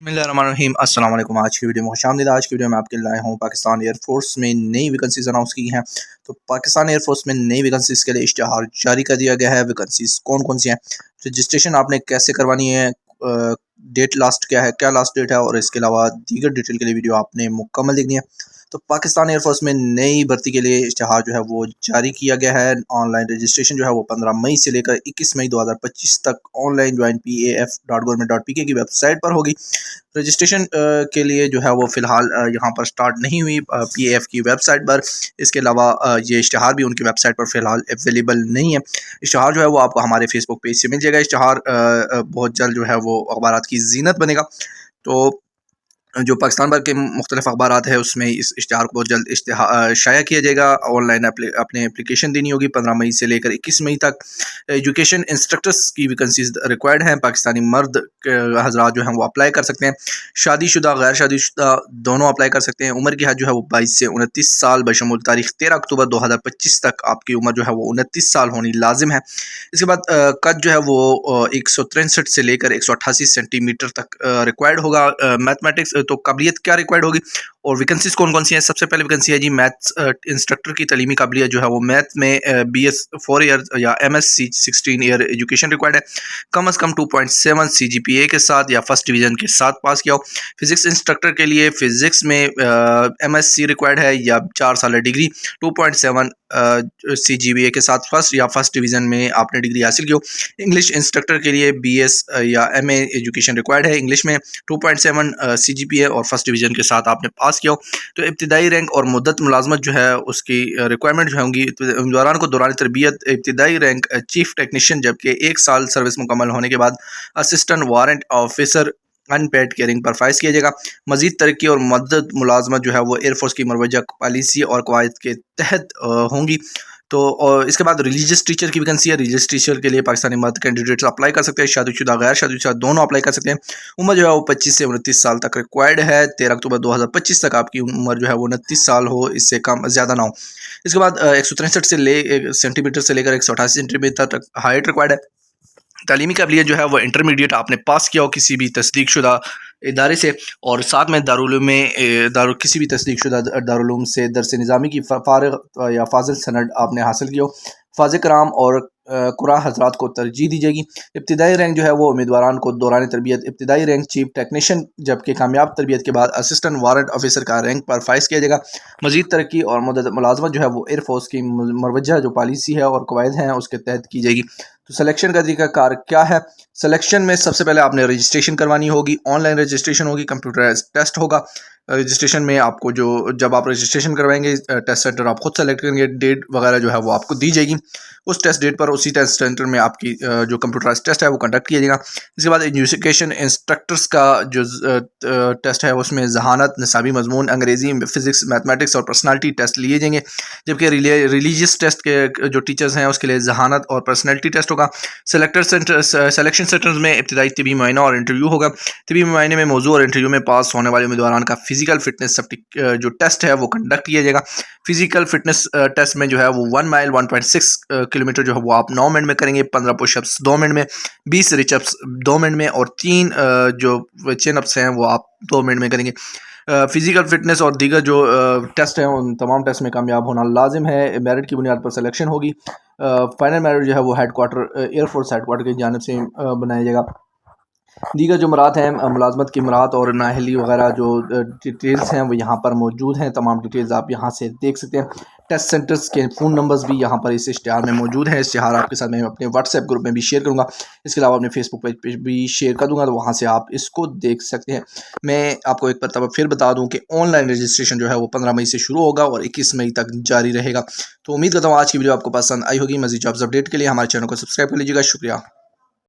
बिस्मिल्लाहिर्रहमानिर्रहीम। अस्सलाम वालेकुम। आज की वीडियो में खुशामदीद। आज की वीडियो में आपके लाए हूँ पाकिस्तान एयरफोर्स में नई वैकेंसीज अनाउंस की हैं। तो पाकिस्तान एयरफोर्स में नई वैकेंसीज के लिए इश्तिहार जारी कर दिया गया है। वैकेंसीज कौन कौन सी हैं, रजिस्ट्रेशन आपने कैसे करवानी है, डेट लास्ट क्या है, क्या लास्ट डेट है, और इसके अलावा दीगर डिटेल के लिए वीडियो आपने मुकम्मल देखनी है। तो पाकिस्तान एयरफोर्स में नई भर्ती के लिए इश्तिहार जो है वो जारी किया गया है। ऑनलाइन रजिस्ट्रेशन जो है वो 15 मई से लेकर 21 मई 2025 तक ऑनलाइन ज्वाइन PAF.government.pk की वेबसाइट पर होगी। रजिस्ट्रेशन के लिए जो है वो फ़िलहाल यहाँ पर स्टार्ट नहीं हुई PAF की वेबसाइट पर। इसके अलावा ये इश्तिहार भी उनकी वेबसाइट पर फ़िलहाल अवेलेबल नहीं है। इश्तिहार जो है वो आपको हमारे फेसबुक पेज से मिल जाएगा। इश्तिहार बहुत जल्द जो है वो अखबारात की ज़ीनत बनेगा। तो जो पाकिस्तान भर के मुख्तलिफ अखबारात है उसमें इस इश्तिहार को बहुत जल्द शाया किया जाएगा। ऑनलाइन अपने एप्लीकेशन देनी होगी 15 मई से लेकर 21 मई तक। एजुकेशन इंस्ट्रक्टर्स की वैकेंसीज रिक्वायर्ड हैं। पाकिस्तानी मर्द हजरात जो हैं वो अप्लाई कर सकते हैं। शादीशुदा गैर शादीशुदा दोनों अप्लाई कर सकते हैं। उम्र की हद जो है वो 22 से 29 साल बशमूल तारीख 13 अक्टूबर 2025 तक आपकी उम्र जो है वो 29 साल होनी लाजिम है। इसके बाद कद जो है वो 163 से लेकर 188 सेंटीमीटर तक रिक्वायर्ड होगा। मैथमेटिक्स तो काबिलियत क्या रिक्वायर्ड होगी और वैकेंसीज कौन कौन सी हैं। सबसे पहले वैकेंसी है जी मैथ्स इंस्ट्रक्टर की तलीमी काबिलियत जो है वो मैथ में BS 4 ईयर या MSc 16 ईयर एजुकेशन रिक्वायर्ड है। कम अज़ कम 2.7 CGPA के साथ या फर्स्ट डिवीज़न के साथ पास किया हो। फिज़िक्स इंस्ट्रक्टर के लिए फ़िज़िक्स में MSc रिक्वायर्ड है या 4 साल डिग्री 2.7 CGPA के साथ फर्स्ट डिवीज़न में आपने डिग्री हासिल की हो। इंग्लिश इंस्ट्रक्टर के लिए BS या MA एजुकेशन रिक्वायर्ड है। इंग्लिश में 2.7 CGPA और फर्स्ट डिवीज़न के साथ आपने पास किया हो। तो इब्तिदाई रैंक और मुद्दत मुलाजमत जो है उसकी रिक्वायरमेंट जो होंगी उम्मीदवारों को दौरान तरबियत इब्तिदाई रैंक चीफ टेक्नीशियन, जबकि 1 साल सर्विस मुकम्मल होने के बाद assistant warrant officer unpaid caring पर फाइज किया जाएगा। मजीद तरक्की और मदद मुलाजमत जो है वो एयरफोर्स की मरवजा पॉलिसी और कवायद के तहत होंगी। तो और इसके बाद रिलीजियस टीचर की वैकेंसी है। रिलीजियस टीचर के लिए पाकिस्तानी मर्द कैंडिडेट्स अप्लाई कर सकते हैं। शादीशुदा गैर शादीशुदा दोनों अप्लाई कर सकते हैं। उम्र जो है वो 25 से 29 साल तक रिक्वायर्ड है। 13 अक्टूबर 2025 तक आपकी उम्र जो है वो 29 साल हो, इससे कम ज़्यादा ना हो। इसके बाद 163 सेंटीमीटर से लेकर 188 सेंटीमीटर तक हाइट रिक्वायर्ड है। तालीमी काबिलियत जो है वो इंटरमीडिएट आपने पास किया हो किसी भी तस्दीकशुदा इदारे से, और साथ में किसी भी तस्दीकशुदा दारुल से दरस निज़ामी की फारिग या फाजिल सनद आपने हासिल की हो। फाज़ कराम और कुरा हजरात को तरजीह दी जाएगी। इब्तिदाई रैंक जो है वो उम्मीदवारान को दौरान तरबियत इब्तिदाई रैंक चीफ टेक्नीशियन, जबकि कामयाब तरबियत के बाद असिस्टेंट वारंट ऑफिसर का रैंक पर फाइज किया जाएगा। मजीद तरक्की और मदद मुलाजमत जो है वो एयरफोर्स की मरवजा जो पॉलिसी है और कवायद हैं उसके तहत की जाएगी। तो सिलेक्शन का तरीकाकार क्या है। सिलेक्शन में सबसे पहले आपने रजिस्ट्रेशन करवानी होगी। ऑनलाइन रजिस्ट्रेशन होगी, कंप्यूटर टेस्ट होगा। रजिस्ट्रेशन में आपको जब आप रजिस्ट्रेशन करवाएंगे टेस्ट सेंटर आप खुद सेलेक्ट करेंगे, डेट वगैरह जो है वो आपको दी जाएगी। उस टेस्ट डेट पर उसी टेस्ट सेंटर में आपकी जो कंप्यूटराइज टेस्ट है वो कंडक्ट किया जाएगा। इसके बाद एजुकेशन इंस्ट्रक्टर्स का जो टेस्ट है उसमें जहानत, निसाबी मजमून, अंग्रेज़ी, फिज़िक्स, मैथमेटिक्स और पर्सनालिटी टेस्ट लिए जाएंगे। जबकि रिलीजियस टेस्ट के जो टीचर्स हैं उसके लिए जहानत और पर्सनालिटी टेस्ट होगा। सेलेक्शन सेंटर्स में इब्तिदाई तिबी मुआयना और इंटरव्यू होगा। तिबी मुआयने में मौजू और इंटरव्यू में पास होने वाले उम्मीदवारान का फिजिकल फिटनेस जो टेस्ट है वो कंडक्ट किया जाएगा। फिजिकल फिटनेस टेस्ट में जो है वो 1 माइल 1.6 किलोमीटर जो है वो आप 9 मिनट में करेंगे, 15 पुशअप्स 2 मिनट में, 20 रिचअप्स 2 मिनट में और 3 जो चिन अप्स हैं वो आप 2 मिनट में करेंगे। फिजिकल फिटनेस और दीगर जो टेस्ट हैं उन तमाम टेस्ट में कामयाब होना लाजिम है। मेरिट की बुनियाद पर सिलेक्शन होगी। फाइनल मेरिट जो है वो एयरफोर्स हेडक्वार्टर की जानिब से बनाया जाएगा। दीगर जो मराहत हैं मुलाजमत की मराहत और नाअहली वगैरह जो डिटेल्स हैं वो यहाँ पर मौजूद हैं। तमाम डिटेल्स आप यहाँ से देख सकते हैं। टेस्ट सेंटर्स के फ़ोन नंबर्स भी यहाँ पर इस इश्तिहार में मौजूद हैं। इश्तिहार आपके साथ मैं अपने व्हाट्सएप ग्रुप में भी शेयर करूँगा। इसके अलावा अपने फेसबुक पेज पर भी शेयर कर दूँगा, तो वहाँ से आप इसको देख सकते हैं। मैं आपको एक मरतबा फिर बता दूँ कि ऑनलाइन रजिस्ट्रेशन जो है वो 15 मई से शुरू होगा और 21 मई तक जारी रहेगा। तो उम्मीद करता हूँ आज की वीडियो आपको पसंद आई होगी। मज़ीद जॉब्स अपडेट के लिए हमारे चैनल को सब्सक्राइब कर लीजिएगा। शुक्रिया।